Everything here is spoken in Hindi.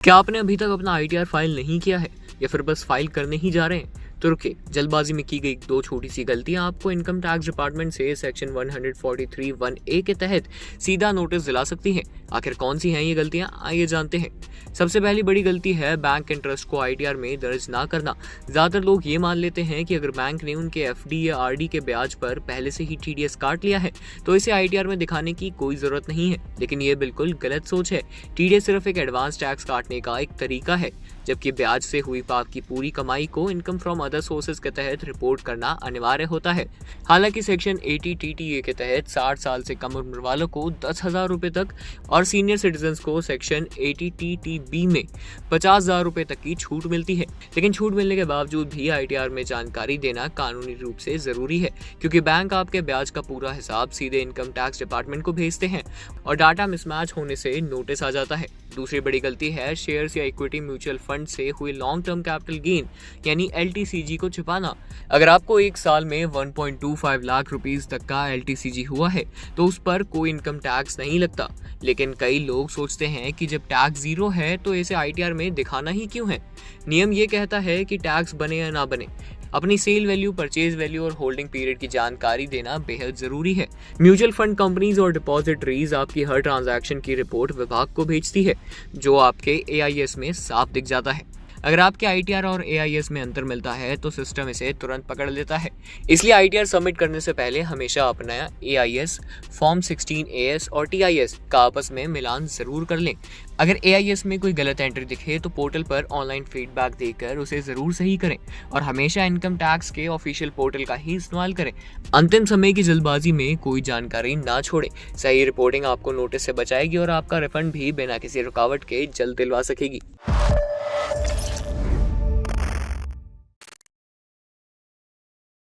क्या आपने अभी तक अपना आईटीआर फाइल नहीं किया है या फिर बस फाइल करने ही जा रहे हैं? तो रुकिए, जल्दबाजी में की गई दो छोटी सी गलतियां आपको इनकम टैक्स डिपार्टमेंट से सेक्शन 143(1)(a) के तहत सीधा नोटिस दिला सकती हैं। आखिर कौन सी हैं ये गलतियां, आइए जानते हैं। सबसे पहली बड़ी गलती है बैंक इंटरेस्ट को आईटीआर में दर्ज ना करना। ज्यादातर लोग ये मान लेते हैं कि अगर बैंक ने उनके एफडी या आरडी के ब्याज पर पहले से ही टीडीएस काट लिया है तो इसे आईटीआर में दिखाने की कोई जरूरत नहीं है, लेकिन ये बिल्कुल गलत सोच है। टीडीएस सिर्फ एक एडवांस टैक्स काटने का एक तरीका है, जबकि ब्याज से हुई आपकी पूरी कमाई को इनकम फ्रॉम अदर सोर्सेज के तहत रिपोर्ट करना अनिवार्य होता है। हालांकि सेक्शन 80 टीटीए के तहत 60 साल से कम उम्र वालों को 10,000 रुपए तक और सीनियर सिटीजन को सेक्शन 80 टीटीबी में 50,000 रुपए तक की छूट मिलती है। लेकिन छूट मिलने के बावजूद भी आईटीआर में जानकारी देना कानूनी रूप से जरूरी है, क्योंकि बैंक आपके ब्याज का पूरा हिसाब सीधे इनकम टैक्स डिपार्टमेंट को भेजते हैं और डाटा मिसमैच होने से नोटिस आ जाता है। दूसरी बड़ी गलती है शेयर्स या इक्विटी म्यूचुअल फंड से हुए लॉन्ग टर्म कैपिटल गेन यानी एलटीसीजी को छिपाना। अगर आपको एक साल में 1.25 लाख रुपीस तक का एलटीसीजी हुआ है तो उस पर कोई इनकम टैक्स नहीं लगता, लेकिन कई लोग सोचते हैं कि जब टैक्स जीरो है तो इसे आईटीआर में दिखाना ही क्यों है। नियम ये कहता है कि टैक्स बने या ना बने, अपनी सेल वैल्यू, परचेज वैल्यू और होल्डिंग पीरियड की जानकारी देना बेहद जरूरी है। म्यूचुअल फंड कंपनीज और डिपॉजिटरीज आपकी हर ट्रांजैक्शन की रिपोर्ट विभाग को भेजती है, जो आपके एआईएस में साफ दिख जाता है। अगर आपके आईटीआर और एआईएस में अंतर मिलता है तो सिस्टम इसे तुरंत पकड़ लेता है। इसलिए आईटीआर सबमिट करने से पहले हमेशा अपना एआईएस, फॉर्म 16AS और टीआईएस का आपस में मिलान जरूर कर लें। अगर एआईएस में कोई गलत एंट्री दिखे तो पोर्टल पर ऑनलाइन फीडबैक देकर उसे जरूर सही करें और हमेशा इनकम टैक्स के ऑफिशियल पोर्टल का ही इस्तेमाल करें। अंतिम समय की जल्दबाजी में कोई जानकारी ना छोड़ें। सही रिपोर्टिंग आपको नोटिस से बचाएगी और आपका रिफंड भी बिना किसी रुकावट के जल्द दिलवा सकेगी।